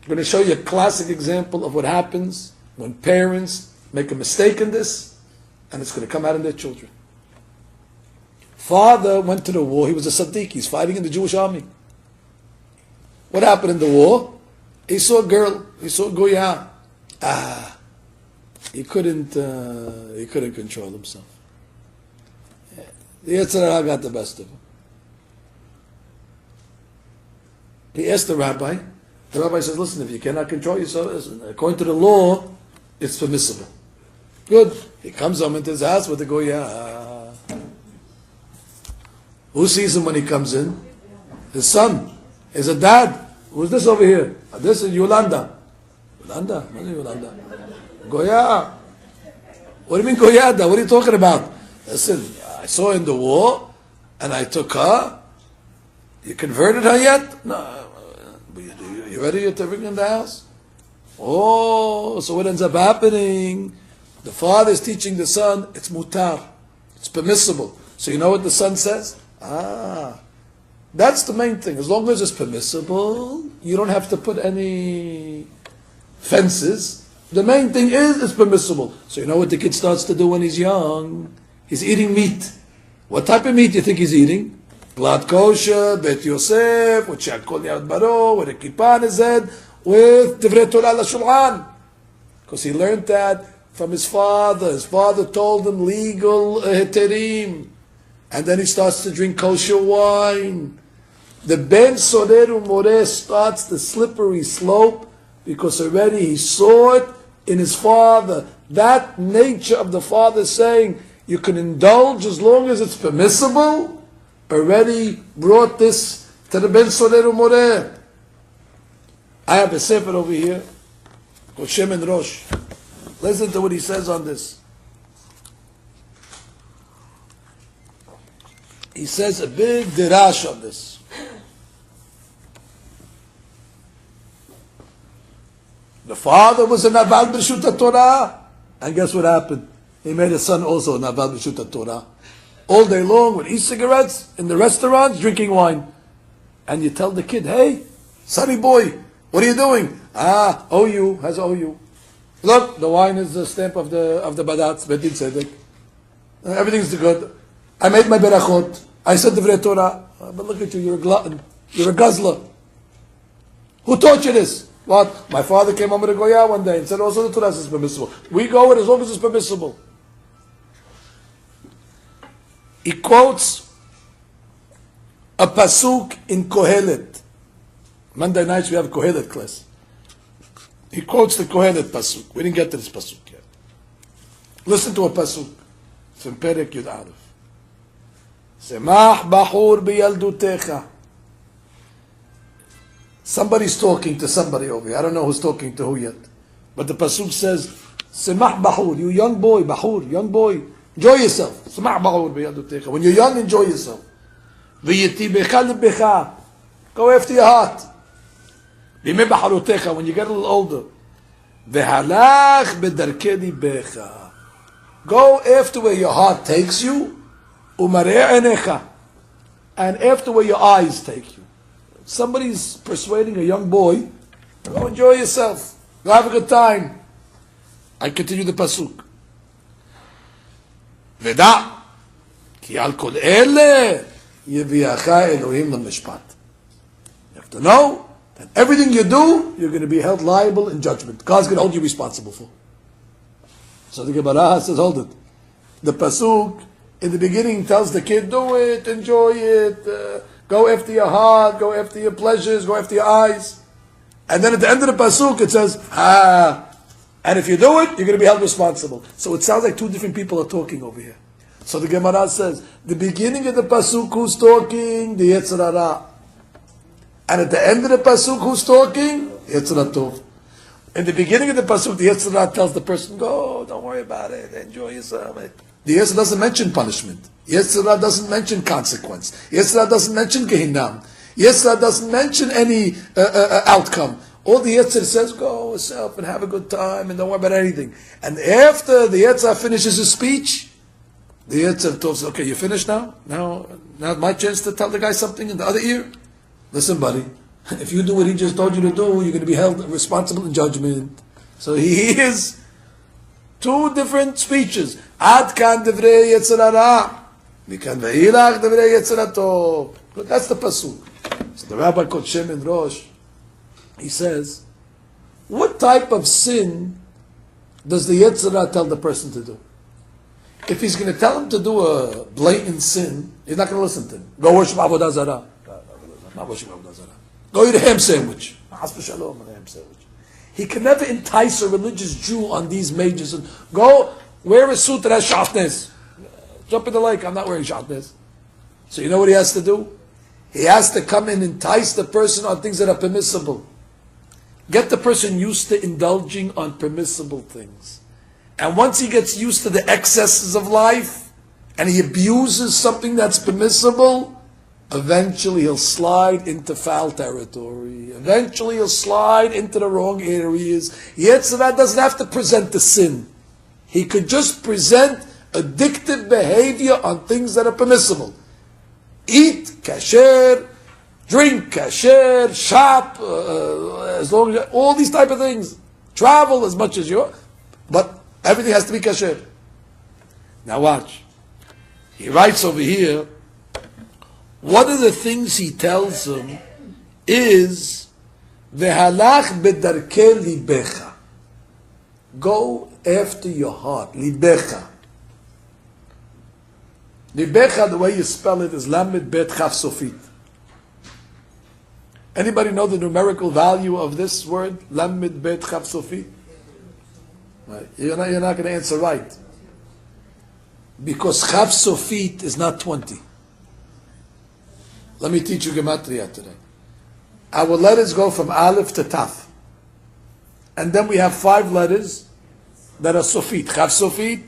Speaker 1: I'm going to show you a classic example of what happens when parents make a mistake in this, and it's going to come out in their children. Father went to the war. He was a Sadiq. He's fighting in the Jewish army. What happened in the war? He saw a girl. He saw a Goya. He couldn't control himself. The Yetzer Hara got the best of him. He asked the rabbi. The rabbi says, listen, if you cannot control yourself, listen, according to the law, it's permissible. Good. He comes home into his house with the Goya. Who sees him when he comes in? His son. He said, Dad, who's this over here? This is Yolanda. Yolanda? What is Yolanda? Goya. What do you mean Goyada? What are you talking about? Listen, I saw her in the war, and I took her. You converted her yet? No. You ready to bring her in the house? Oh, so what ends up happening? The father is teaching the son, it's mutar. It's permissible. So you know what the son says? That's the main thing. As long as it's permissible, you don't have to put any fences. The main thing is it's permissible. So you know what the kid starts to do when he's young? He's eating meat. What type of meat do you think he's eating? Blood kosher, Bet Yosef, with Shakol Yad Baro, with a kippah on his head, with Divrei Torah Shulchan. Because he learned that from his father. His father told him legal heterim. And then he starts to drink kosher wine. The Ben Sorer Umoreh starts the slippery slope because already he saw it in his father. That nature of the father saying, you can indulge as long as it's permissible, already brought this to the Ben Sorer Umoreh. I have a sefer over here called Shem and Rosh. Listen to what he says on this. He says a big dirash on this. The father was a Naval B'Reshut Torah, and guess what happened? He made his son also a Naval B'Reshut Torah. All day long with e-cigarettes, in the restaurants, drinking wine. And you tell the kid, hey, sonny boy, what are you doing? OU, has OU. Look, the wine is the stamp of the Badatz, Bedin Tzedek. Everything's good. I made my berachot. I said the Divrei Torah. But look at you, you're a glutton. You're a guzzler. Who taught you this? What? My father came home with a goya one day and said also the Torah is permissible. We go with it as long as it's permissible. He quotes a pasuk in Kohelet. Monday nights we have a Kohelet class. He quotes the Kohelet pasuk. We didn't get to this pasuk yet. Listen to a pasuk from Perek Yud Aleph. Semach bachur b'yaldutecha. Somebody's talking to somebody over here. I don't know who's talking to who yet. But the pasuk says, Semach bachur, you young boy, bachur, young boy, enjoy yourself. Semach bachur b'yaldutecha. When you're young, enjoy yourself. V'yitibecha lebecha. Go after your heart. B'mei bacharutecha, when you get a little older. V'halach b'darkei libecha. Go after where your heart takes you. Umarei enecha. And after where your eyes take you. Somebody's persuading a young boy, go enjoy yourself. Go have a good time. I continue the pasuk. Veda, ki al kol ele yeviacha Elohim l'mishpat. You have to know that everything you do, you're going to be held liable in judgment. God's going to hold you responsible for. So the Gemara says, hold it. The pasuk in the beginning tells the kid, do it, enjoy it, go after your heart, go after your pleasures, go after your eyes. And then at the end of the pasuk it says, and if you do it, you're going to be held responsible. So it sounds like two different people are talking over here. So the Gemara says, the beginning of the pasuk, who's talking? The Yetzer Hara. And at the end of the pasuk, who's talking? Yetzer Tov. In the beginning of the pasuk, the Yetzer Hara tells the person, go, don't worry about it, enjoy yourself. The Yetzer doesn't mention punishment. Yetzer doesn't mention consequence. Yetzer doesn't mention Gehinam. Yetzer doesn't mention any outcome. All the Yetzer says, go yourself and have a good time and don't worry about anything. And after the Yetzer finishes his speech, the Yetzer says, okay, you finished now? Now my chance to tell the guy something in the other ear? Listen, buddy, if you do what he just told you to do, you're going to be held responsible in judgment. So he is two different speeches. Ad kan divrei Yetzer Hara. Mikan ve'ilach divrei Yetzer Tov. That's the pasuk. So the rabbi called Shem and Rosh, he says, what type of sin does the Yetzer Hara tell the person to do? If he's going to tell him to do a blatant sin, he's not going to listen to him. Go worship Avodah Zarah. Not worship Avodah Zarah. Go eat a ham sandwich. Shalom, a ham sandwich. He can never entice a religious Jew on these majors and go wear a suit that has shatnez. Jump in the lake, I'm not wearing shatnez. So you know what he has to do? He has to come and entice the person on things that are permissible. Get the person used to indulging on permissible things. And once he gets used to the excesses of life, and he abuses something that's permissible, eventually he'll slide into foul territory. Eventually he'll slide into the wrong areas. Yetzer Hara doesn't have to present the sin. He could just present addictive behavior on things that are permissible. Eat kasher, drink kasher, shop, as long as all these type of things. Travel as much as you, but everything has to be kasher. Now watch. He writes over here, one of the things he tells them is, Vehalach bedarke libecha. Go after your heart. Libecha. Libecha, the way you spell it, is Lamed Bet Chaf Sofit. Anybody know the numerical value of this word? Lamed Bet Chaf Sofit? Right. You're not going to answer right. Because Chaf Sofit is not 20. Let me teach you Gematria today. Our letters go from Aleph to Taf. And then we have 5 letters that are Sofit. Chaf Sofit,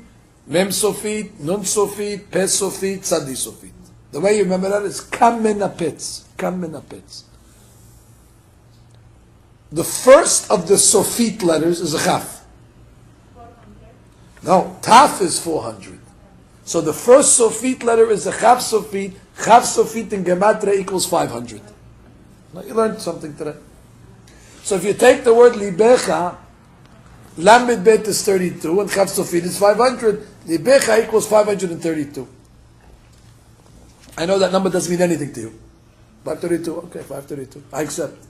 Speaker 1: Mem Sofit, Nun Sofit, Pes Sofit, Tzadi Sofit. The way you remember that is Kam Min Apetz. Kam Min Apetz. The first of the Sofit letters is a Chaf. No, Taf is 400. So the first Sofit letter is a Chaf Sofit. Chaf Sofit in Gematria equals 500. Now you learned something today. So if you take the word Libecha, Lamed Bet is 32 and Chaf Sofit is 500. Libecha equals 532. I know that number doesn't mean anything to you. 532, okay, 532. I accept.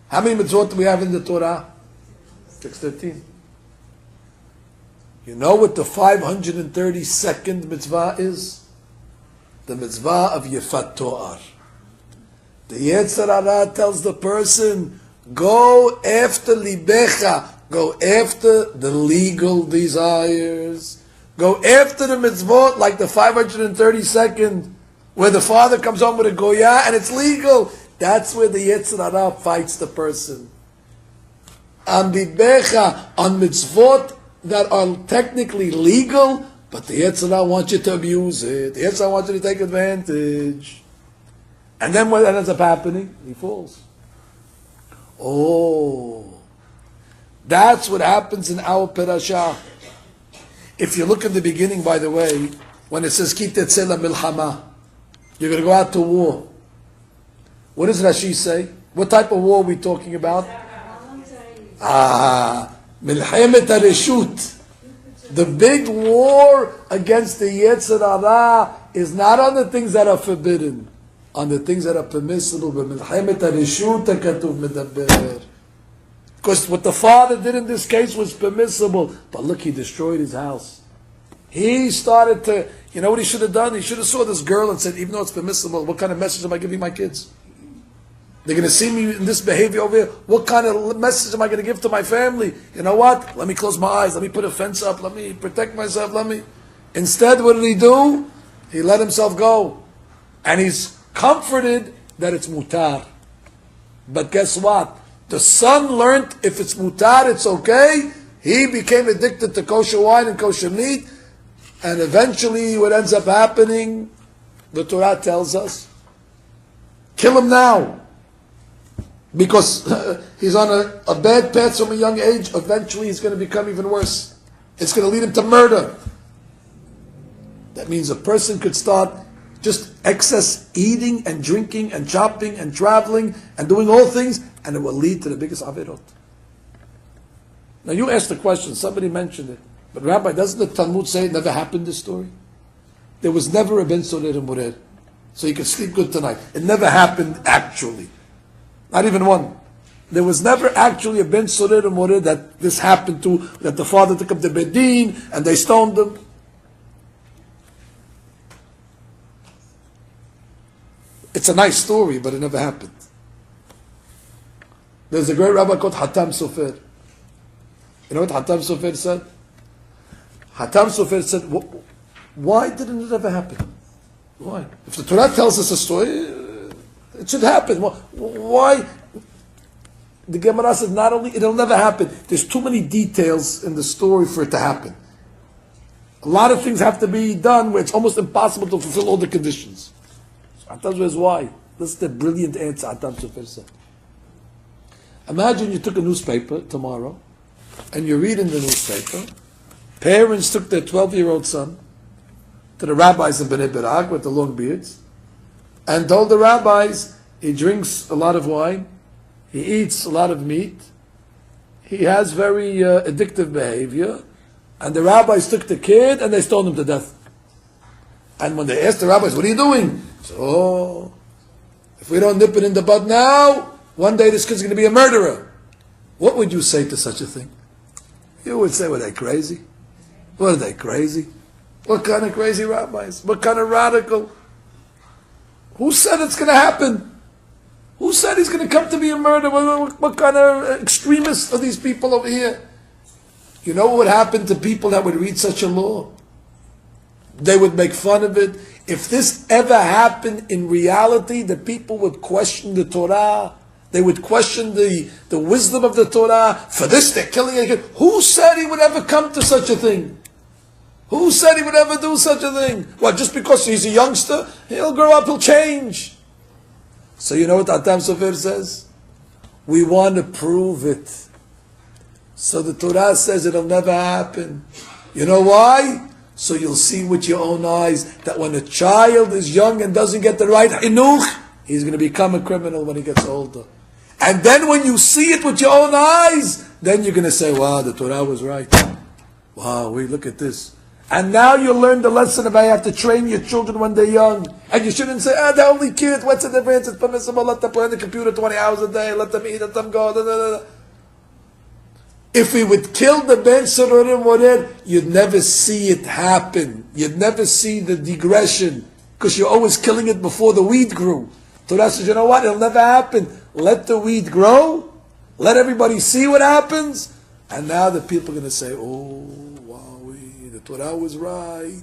Speaker 1: How many mitzvot do we have in the Torah? 613. You know what the 532nd mitzvah is? The mitzvah of Yefat To'ar. The Yetzer Hara tells the person, go after libecha, go after the legal desires, go after the mitzvot like the 532nd, where the father comes home with a goya and it's legal. That's where the Yetzer Hara fights the person. On libecha, on mitzvot that are technically legal, but the Yetzer Hara wants you to abuse it. The Yetzer Hara wants you to take advantage. And then what ends up happening? He falls. Oh, that's what happens in our parasha. If you look in the beginning, by the way, when it says Ki tetzeh milchama, you're going to go out to war. What does Rashi say? What type of war are we talking about? Milchemet hareshut. The big war against the Yetzer Hara is not on the things that are forbidden, on the things that are permissible. Milchemet hareshut hakatuv medaber. Because what the father did in this case was permissible, but look, he destroyed his house. He started to, you know what he should have done? He should have saw this girl and said, even though it's permissible, what kind of message am I giving my kids? They're going to see me in this behavior over here. What kind of message am I going to give to my family? You know what? Let me close my eyes. Let me put a fence up. Let me protect myself. Instead, what did he do? He let himself go. And he's comforted that it's mutar. But guess what? The son learned if it's mutar, it's okay. He became addicted to kosher wine and kosher meat. And eventually, what ends up happening, the Torah tells us, kill him now. Because he's on a bad path from a young age, eventually he's going to become even worse. It's going to lead him to murder. That means a person could start just excess eating and drinking and shopping and traveling and doing all things, and it will lead to the biggest averot. Now you asked the question, somebody mentioned it, but Rabbi, doesn't the Talmud say it never happened, this story? There was never a Ben Sorer and Murer, so you could sleep good tonight. It never happened actually. Not even one. There was never actually a Ben Sorer and Murer that this happened to, that the father took up the bedin and they stoned them. It's a nice story, but it never happened. There's a great rabbi called Hatam Sofer. You know what Hatam Sofer said? Hatam Sofer said, why didn't it ever happen? Why? If the Torah tells us a story, it should happen. Why? The Gemara says not only it'll never happen, there's too many details in the story for it to happen. A lot of things have to be done where it's almost impossible to fulfill all the conditions. So Hatam says why? This is the brilliant answer Hatam Sofer said. Imagine you took a newspaper tomorrow and you read in the newspaper, parents took their 12-year-old son to the rabbis in Bnei Brak with the long beards and told the rabbis he drinks a lot of wine, he eats a lot of meat, he has very addictive behavior, and the rabbis took the kid and they stoned him to death. And when they asked the rabbis, what are you doing? He said, oh, if we don't nip it in the bud now, one day this kid's going to be a murderer. What would you say to such a thing? You would say, were they crazy? Were they crazy? What kind of crazy rabbis? What kind of radical? Who said it's going to happen? Who said he's going to come to be a murderer? What kind of extremists are these people over here? You know what would happen to people that would read such a law? They would make fun of it. If this ever happened in reality, the people would question the Torah. They would question the wisdom of the Torah. For this, they're killing a kid. Who said he would ever come to such a thing? Who said he would ever do such a thing? What, just because he's a youngster? He'll grow up, he'll change. So you know what Atam Sofer says? We want to prove it. So the Torah says it'll never happen. You know why? So you'll see with your own eyes that when a child is young and doesn't get the right hinuch, he's going to become a criminal when he gets older. And then when you see it with your own eyes, then you're going to say, wow, the Torah was right. Wow, look at this. And now you learn the lesson of how you have to train your children when they're young. And you shouldn't say, they're only kids, what's the difference? It's permissible, let them play on the computer 20 hours a day, let them eat, let them go, da, da, da. If we would kill the Ben Sorerim Morer, you'd never see it happen. You'd never see the digression, because you're always killing it before the weed grew. Torah says, you know what, it'll never happen. Let the weed grow, let everybody see what happens, and now the people are going to say, oh, wow, the Torah was right.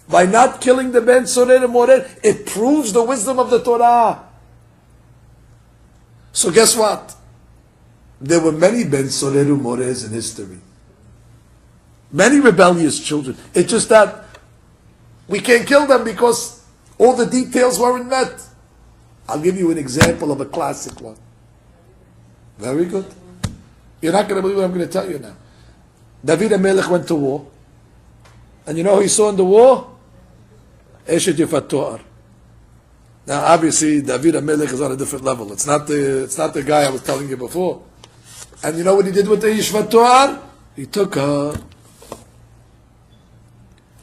Speaker 1: By not killing the Ben Sorerim Morer, it proves the wisdom of the Torah. So guess what? There were many Ben Soreru Mores in history. Many rebellious children. It's just that we can't kill them because all the details weren't met. I'll give you an example of a classic one. Very good. You're not going to believe what I'm going to tell you now. David HaMelech went to war. And you know who he saw in the war? Eshet Yifat To'ar. Now obviously David HaMelech is on a different level. It's not the guy I was telling you before. And you know what he did with the Yishvat To'ar? He took her.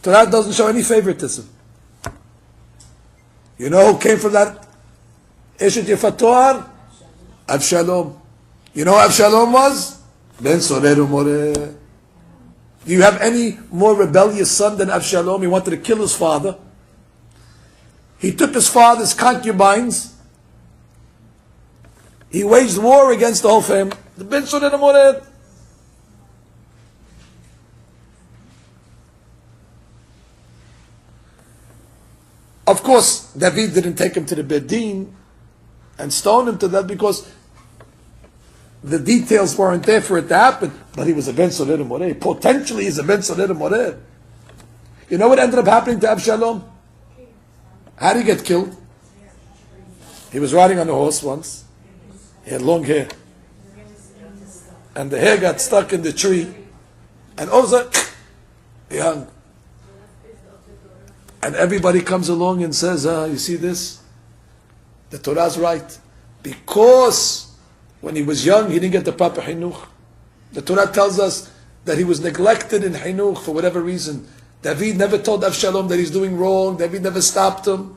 Speaker 1: Torah doesn't show any favoritism. You know who came from that Eshet Yifat To'ar? Avshalom. You know who Avshalom was? Ben Soreru Moreh. Do you have any more rebellious son than Avshalom? He wanted to kill his father. He took his father's concubines. He waged war against the whole family. The Ben Soreru Moreh. Of course, David didn't take him to the Bedin and stone him to death because the details weren't there for it to happen. But he was a Ben Soreru Moreh. Potentially, he's a Ben Soreru Moreh. You know what ended up happening to Avshalom? How did he get killed? He was riding on a horse once. He had long hair. And the hair got stuck in the tree. And all of a sudden, he hung. And everybody comes along and says, you see this? The Torah's right. Because when he was young, he didn't get the proper hinuch. The Torah tells us that he was neglected in hinuch for whatever reason. David never told Avshalom that he's doing wrong. David never stopped him.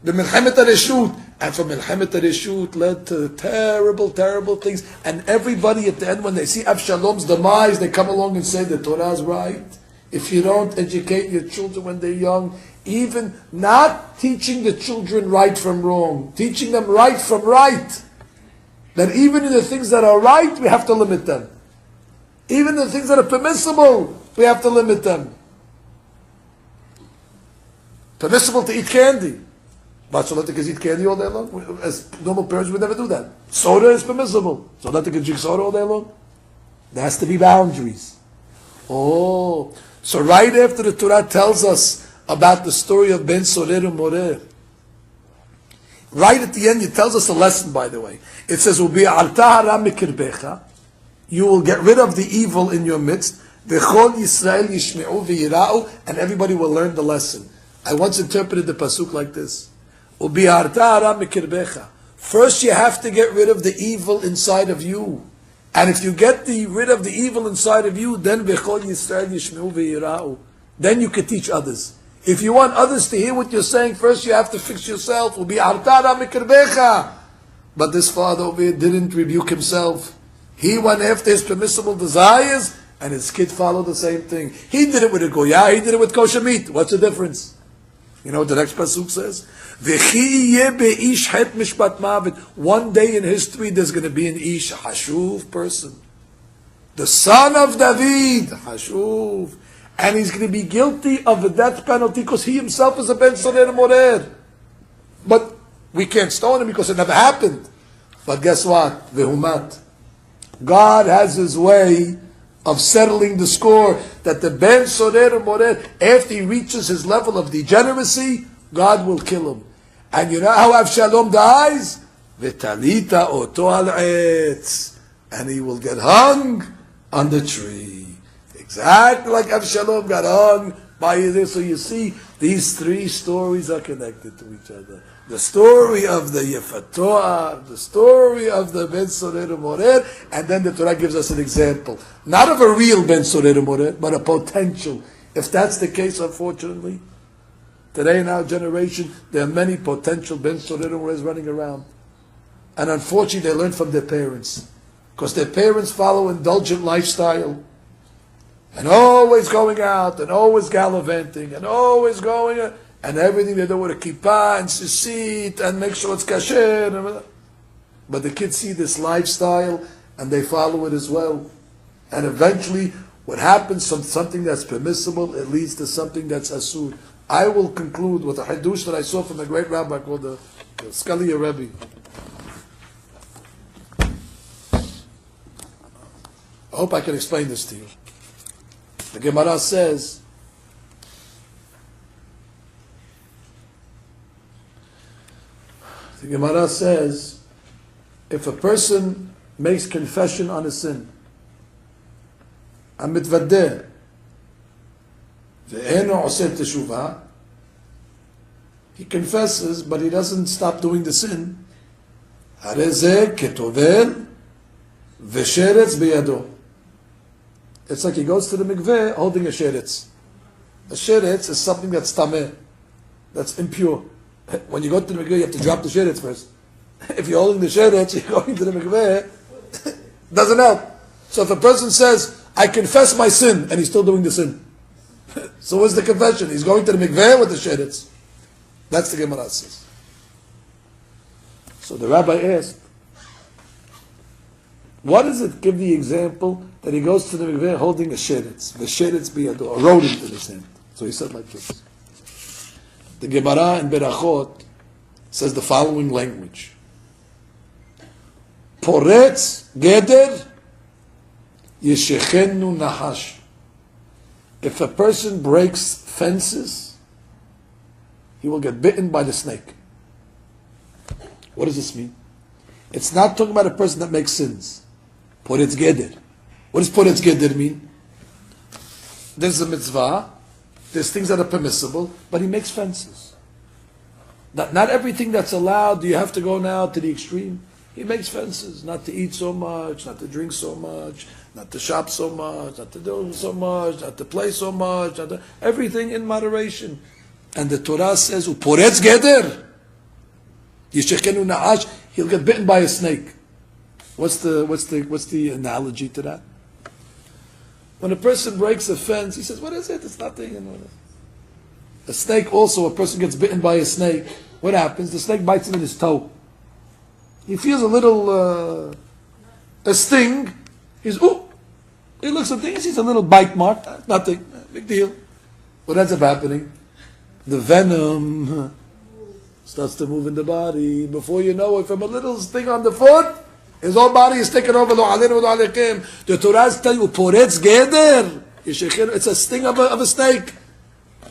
Speaker 1: The Milchemet HaReshut, and from Milchemet HaReshut led to terrible, terrible things. And everybody at the end, when they see Avshalom's demise, they come along and say the Torah's right. If you don't educate your children when they're young, even not teaching the children right from wrong, teaching them right from right, that even in the things that are right, we have to limit them. Even the things that are permissible, we have to limit them. Permissible to eat candy. But so let the kids eat candy all day long? As normal parents would never do that. Soda is permissible. So let the kids drink soda all day long? There has to be boundaries. Oh, so right after the Torah tells us about the story of Ben Soreru Moreh, right at the end it tells us a lesson, by the way. It says, you will get rid of the evil in your midst, and everybody will learn the lesson. I once interpreted the pasuk like this. First you have to get rid of the evil inside of you. And if you get rid of the evil inside of you, then v'chol Yisrael yishmeu v'yira'u. Then you can teach others. If you want others to hear what you're saying, first you have to fix yourself. But this father over here didn't rebuke himself. He went after his permissible desires, and his kid followed the same thing. He did it with a goyah, he did it with kosher meat. What's the difference? You know what the next pasuk says? One day in history there's going to be an ish, a hashuv person. The son of David, hashuv. And he's going to be guilty of the death penalty because he himself is a ben sorer morer. But we can't stone him because it never happened. But guess what? Vehumat. God has his way of settling the score that the ben sorer morer, after he reaches his level of degeneracy, God will kill him. And you know how Avshalom dies? V'talita oto al etz. And he will get hung on the tree. Exactly like Avshalom got hung by his. So you see, these three stories are connected to each other. The story of the Yefatoah, the story of the Ben Sorer Morer, and then the Torah gives us an example. Not of a real Ben Sorer Morer, but a potential. If that's the case, unfortunately, today in our generation, there are many potential Ben Sorer Morers running around. And unfortunately, they learn from their parents. Because their parents follow indulgent lifestyle. And always going out, and always gallivanting, and always going, and everything they do with a kippah, and sisit, and make sure it's kasher. But the kids see this lifestyle, and they follow it as well. And eventually, what happens from something that's permissible, it leads to something that's asur. I will conclude with a hadush that I saw from a great rabbi called the Scalia Rabbi. I hope I can explain this to you. The Gemara says, if a person makes confession on a sin, המתוודה, ואינו עושה תשובה, he confesses, but he doesn't stop doing the sin, הרי זה כטובל ושרץ בידו. It's like he goes to the mikveh holding a sheretz. A sheretz is something that's tameh, that's impure. When you go to the mikveh, you have to drop the sheretz first. If you're holding the sheretz, you're going to the mikveh, doesn't help. So if a person says, I confess my sin, and he's still doing the sin, so what's the confession? He's going to the mikveh with the sheretz. That's the Gemara says. So the rabbi asked, what does it give the example that he goes to the mikveh holding a sheretz, biyado, a rodent in his hand? So he said like this. The Gemara in Berachot says the following language: Poretz geder yeshechenu nahash. If a person breaks fences, he will get bitten by the snake. What does this mean? It's not talking about a person that makes sins. Poretz geder. What does Poretz geder mean? There's a mitzvah, there's things that are permissible, but he makes fences. Not everything that's allowed, do you have to go now to the extreme? He makes fences, not to eat so much, not to drink so much, not to shop so much, not to do so much, not to play so much, everything in moderation. And the Torah says, Poretz geder, yeshechenu na'ash, he'll get bitten by a snake. What's the analogy to that? When a person breaks a fence, he says, what is it? It's nothing. A snake also, a person gets bitten by a snake. What happens? The snake bites him in his toe. He feels a little, a sting. He looks at things, he sees a little bite mark. Nothing, big deal. What ends up happening? The venom starts to move in the body. Before you know it, from a little sting on the foot, his whole body is taken over. The Torah tells you, Poretz geder. It's a sting of a snake.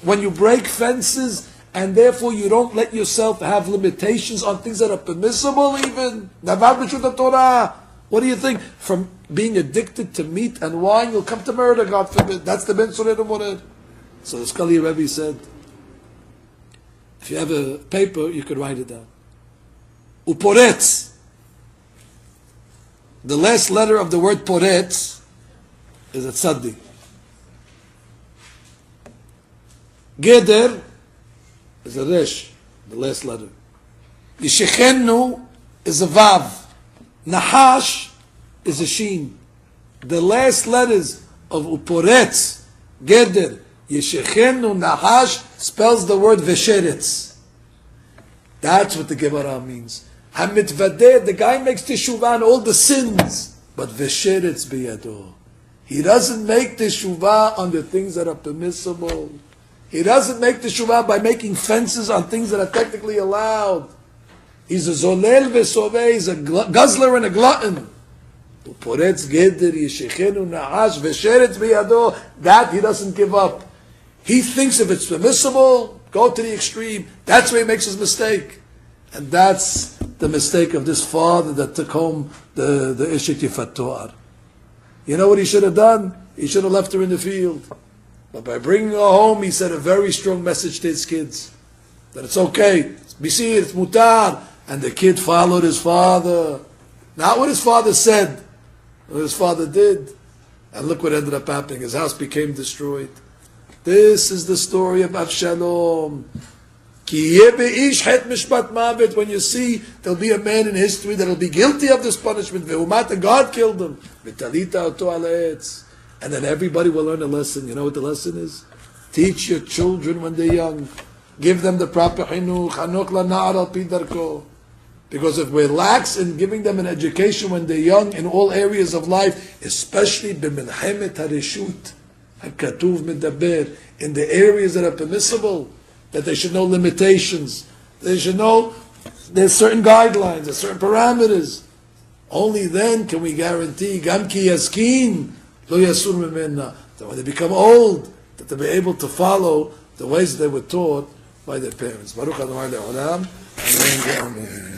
Speaker 1: When you break fences, and therefore you don't let yourself have limitations on things that are permissible even. What do you think? From being addicted to meat and wine, you'll come to murder, God forbid. That's the Ben Sorer Morer. So the Scalia Rabbi said, if you have a paper, you could write it down. Uporetz. the last letter of the word poretz is a tzaddik. Geder is a resh, the last letter. Yishechenu is a vav. Nahash is a sheen. The last letters of uporetz, geder, yishechenu, nahash spells the word vesheretz. That's what the Gemara means. Hamitvadeh, the guy makes teshuvah on all the sins, but vesheretz biyado. He doesn't make teshuvah on the things that are permissible. He doesn't make teshuvah by making fences on things that are technically allowed. He's a zolel v'soveh, he's a guzzler and a glutton. Uporetz geder yishechenu nahash vesheretz biyado. That he doesn't give up. He thinks if it's permissible, go to the extreme. That's where he makes his mistake. And that's the mistake of this father that took home the Ishet Yifat Toar. You know what he should have done? He should have left her in the field. But by bringing her home, he sent a very strong message to his kids. That it's okay. Bisir, it's mutar. And the kid followed his father. Not what his father said. What his father did. And look what ended up happening. His house became destroyed. This is the story of Avshalom. Ki yeh be'ish het mishpat mavet. When you see there'll be a man in history that'll be guilty of this punishment. Ve'umat, and God killed him. V'talita oto al ha'etz. And then everybody will learn a lesson. You know what the lesson is? Teach your children when they're young. Give them the proper chinuch. Chanukh la'na'ar al pi darko. Because if we're lax in giving them an education when they're young in all areas of life, especially b'minchemet hareshut, hakatuv medaber, in the areas that are permissible, that they should know limitations, they should know there's certain guidelines, there's certain parameters. Only then can we guarantee gam ki yaskin lo yasur mimenna, that when they become old, that they'll be able to follow the ways they were taught by their parents. Baruch Adonai le'olam. Amen.